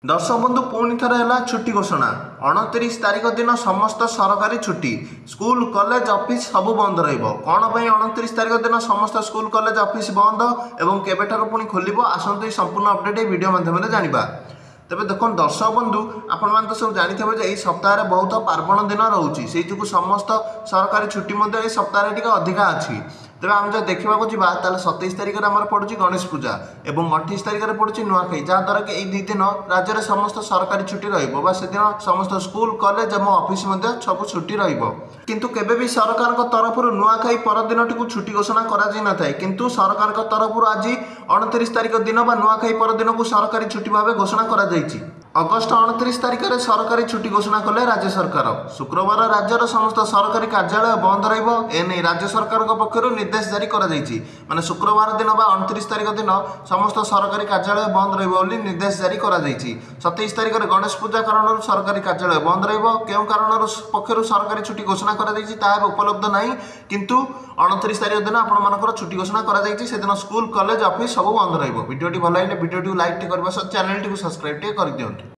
दर्शक बंधु पुणी थर है छुट्टी घोषणा 29 तारिख दिन समस्त सरकारी छुट्टी स्कूल कॉलेज ऑफिस सब बंद रौन 29 तारिख दिन समस्त स्कूल कॉलेज ऑफिस बंद और केबेठार पुणी खोल आसतु संपूर्ण अपडेट वीडियो माध्यम जाना तेज देख दर्शक बंधु आपण मैंने तो सब जानते सप्ताह बहुत पार्वण दिन रोचे से जो समस्त सरकारी छुट्टी सप्ताह टी अधिका अच्छी तेज आम जब देखा जाता 27 तारिख में पड़ू गणेश पूजा और 28 तारिख में पड़ू नुआखाई जहाँद्वारा कि यही दिन राज्य में समस्त सरकारी छुट्टी रही समस्त स्कूल कॉलेज और ऑफिस सब छुट्टी किंतु केबे भी सरकार तरफ नुआखाई परदिन टी छुट्टी घोषणा कर किंतु सरकार तरफ आज 29 तारिख दिन नुआखाई परदिन को सरकारी छुट्टी भाव घोषणा कर अगस्ट 29 तारिख में सरकारी छुट्टी घोषणा कले राज्य सरकार शुक्रवार राज्यर समस्त सरकारी कार्यालय बंद रही राज्य सरकार पक्षर निर्देश जारी कर माने शुक्रवार दिन 29 तारिख दिन समस्त सरकारी कार्यालय बंद रही निर्देश जारी कर 27 तारिख में गणेश पूजा कारण सरकारी कार्यालय बंद क्यों कारण पक्षर सरकारी छुट्टी घोषणा कर उपलब्ध ना किंतु 29 तारिख दिन आपर छुट्टी घोषणा कर स्कूल कॉलेज ऑफिस सब बंद रही वीडियो भल लगे वीडियो लाइक करने चैनल टी सब्सक्राइब कर दिखाँ।